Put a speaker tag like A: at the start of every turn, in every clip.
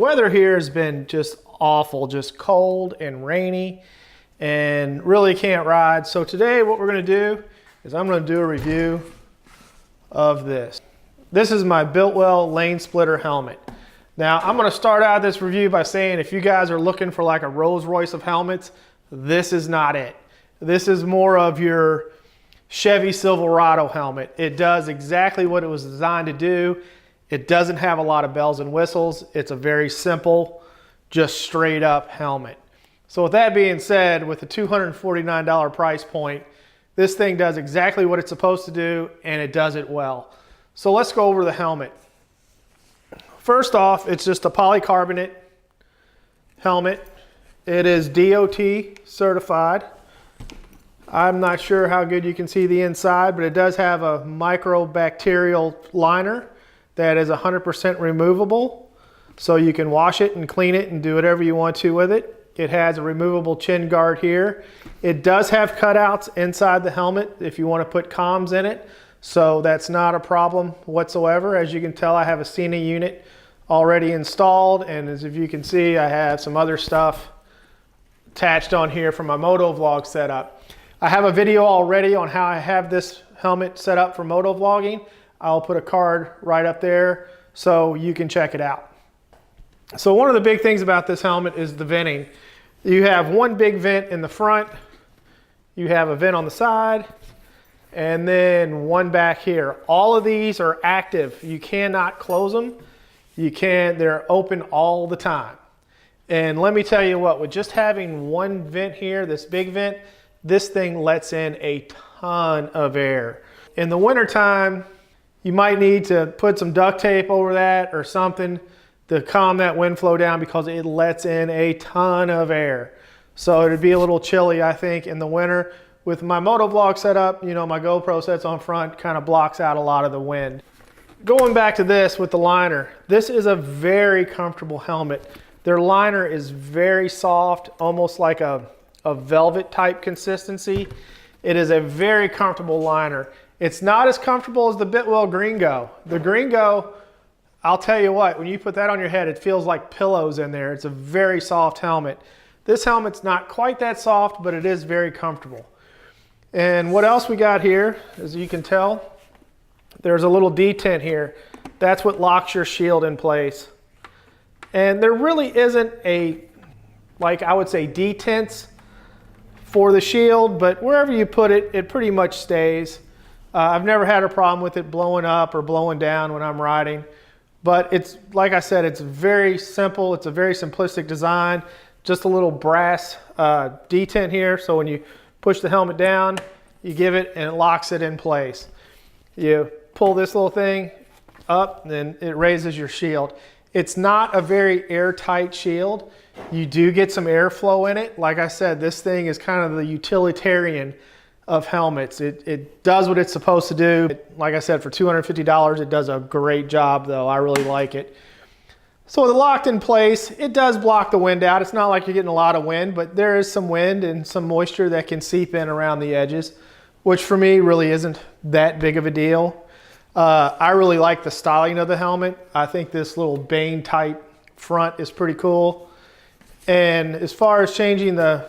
A: weather here has been just awful, just cold and rainy, and really can't ride. So today what we're going to do is I'm going to do a review of this. This is my Biltwell lane splitter helmet. Now I'm going to start out this review by saying if you guys are looking for like a Rolls Royce of helmets, this is not it. This is more of your Chevy Silverado helmet. It does exactly what it was designed to do. It doesn't have a lot of bells and whistles. It's a very simple, just straight up helmet. So with that being said, with the $249 price point, this thing does exactly what it's supposed to do, and it does it well. So let's go over the helmet. First off, it's just a polycarbonate helmet. It is DOT certified. I'm not sure how good you can see the inside, but it does have a microbacterial liner that is 100% removable. So you can wash it and clean it and do whatever you want to with it. It has a removable chin guard here. It does have cutouts inside the helmet if you want to put comms in it. So that's not a problem whatsoever. As you can tell, I have a Cena unit already installed. And as if you can see, I have some other stuff attached on here from my motovlog setup. I have a video already on how I have this helmet set up for motovlogging. I'll put a card right up there so you can check it out. So one of the big things about this helmet is the venting. You have one big vent in the front, you have a vent on the side, and then one back here. All of these are active. You cannot close them. They're open all the time. And let me tell you what, with just having one vent here, this big vent, this thing lets in a ton of air. In the wintertime, you might need to put some duct tape over that or something to calm that wind flow down because it lets in a ton of air. So it'd be a little chilly, I think, in the winter. With my motovlog setup, you know, my GoPro sets on front, kind of blocks out a lot of the wind. Going back to this with the liner, this is a very comfortable helmet. Their liner is very soft, almost like a velvet type consistency. It is a very comfortable liner. It's not as comfortable as the Biltwell Gringo. The Gringo, I'll tell you what, when you put that on your head, it feels like pillows in there. It's a very soft helmet. This helmet's not quite that soft, but it is very comfortable. And what else we got here, as you can tell, there's a little detent here. That's what locks your shield in place. And there really isn't a, like I would say, detents for the shield, but wherever you put it, it pretty much stays. I've never had a problem with it blowing up or blowing down when I'm riding, but it's, like I said, it's very simple. It's a very simplistic design, just a little brass detent here. So when you push the helmet down, you give it and it locks it in place. You pull this little thing up and then it raises your shield. It's not a very airtight shield. You do get some airflow in it. Like I said, this thing is kind of the utilitarian of helmets. It does what it's supposed to do. Like I said, for $250, it does a great job though. I really like it. So with it locked in place, it does block the wind out. It's not like you're getting a lot of wind, but there is some wind and some moisture that can seep in around the edges, which for me really isn't that big of a deal. I really like the styling of the helmet. I think this little Bane type front is pretty cool. And as far as changing the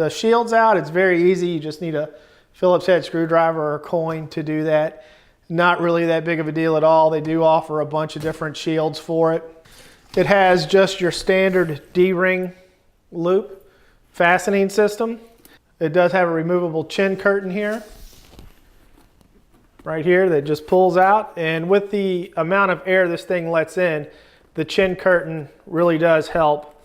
A: shields out, it's very easy. You just need a Phillips head screwdriver or a coin to do that. Not really that big of a deal at all. They do offer a bunch of different shields for it. It has just your standard D-ring loop fastening system. It does have a removable chin curtain here, right here, that just pulls out. And with the amount of air this thing lets in, the chin curtain really does help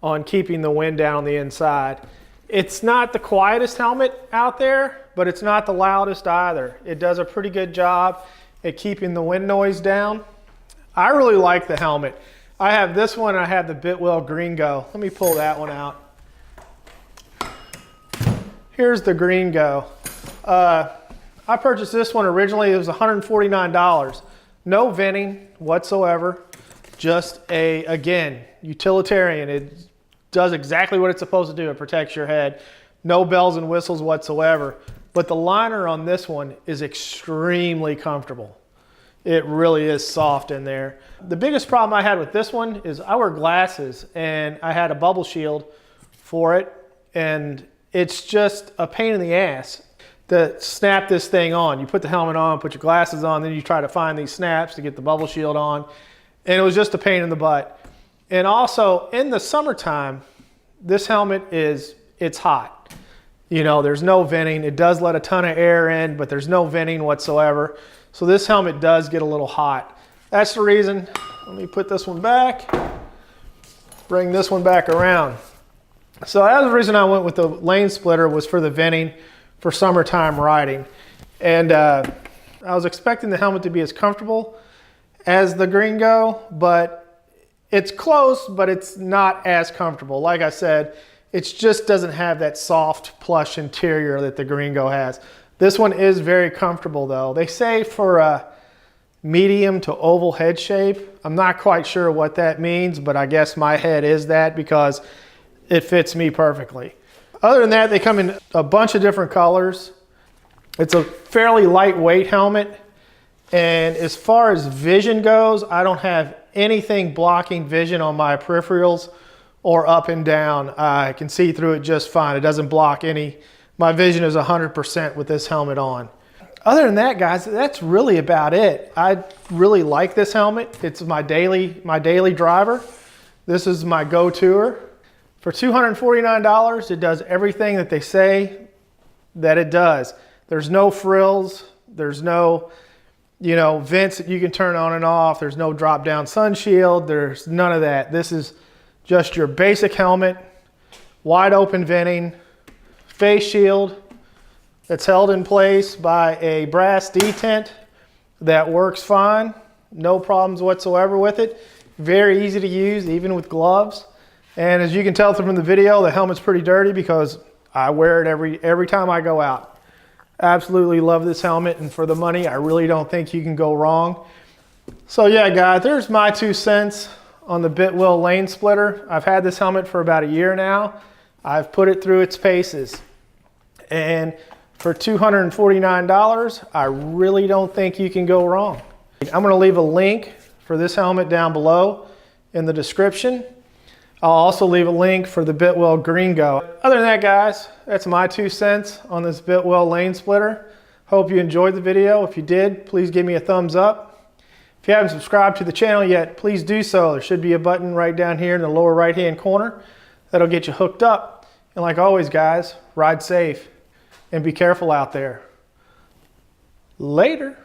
A: on keeping the wind down on the inside. It's not the quietest helmet out there, but it's not the loudest either. It does a pretty good job at keeping the wind noise down. I really like the helmet. I have this one and I have the Biltwell Gringo. Let me pull that one out. Here's the Gringo. I purchased this one originally. It was $149. No venting whatsoever. Just again, utilitarian. It does exactly what it's supposed to do. It protects your head. No bells and whistles whatsoever. But the liner on this one is extremely comfortable. It really is soft in there. The biggest problem I had with this one is I wear glasses and I had a bubble shield for it, and it's just a pain in the ass to snap this thing on. You put the helmet on, put your glasses on, then you try to find these snaps to get the bubble shield on, and it was just a pain in the butt. And also in the summertime, this helmet it's hot. You know, there's no venting. It does let a ton of air in, but there's no venting whatsoever. So this helmet does get a little hot. That's the reason. Let me put this one back, bring this one back around. So that's the reason I went with the lane splitter, was for the venting for summertime riding. And I was expecting the helmet to be as comfortable as the Gringo, but it's close, but it's not as comfortable. Like I said, it just doesn't have that soft plush interior that the Gringo has. This one is very comfortable though. They say for a medium to oval head shape. I'm not quite sure what that means, but I guess my head is that because it fits me perfectly. Other than that, they come in a bunch of different colors. It's a fairly lightweight helmet. And as far as vision goes, I don't have anything blocking vision on my peripherals or up and down. I can see through it just fine. It doesn't block any. My vision is 100% with this helmet on. Other than that, guys, that's really about it. I really like this helmet. It's my daily driver. This is my go-toer. For $249, it does everything that they say that it does. There's no frills. There's no, you know, vents that you can turn on and off. There's no drop-down sun shield. There's none of that. This is just your basic helmet, wide open venting, face shield that's held in place by a brass detent that works fine. No problems whatsoever with it. Very easy to use, even with gloves. And as you can tell from the video, the helmet's pretty dirty because I wear it every time I go out. Absolutely love this helmet, and for the money, I really don't think you can go wrong. So yeah, guys, there's my 2 cents on the Biltwell lane splitter. I've had this helmet for about a year now. I've put it through its paces. And for $249, I really don't think you can go wrong. I'm gonna leave a link for this helmet down below in the description. I'll also leave a link for the Biltwell Gringo. Other than that, guys, that's my 2 cents on this Biltwell lane splitter. Hope you enjoyed the video. If you did, please give me a thumbs up. If you haven't subscribed to the channel yet, please do so. There should be a button right down here in the lower right-hand corner that'll get you hooked up. And like always, guys, ride safe and be careful out there. Later.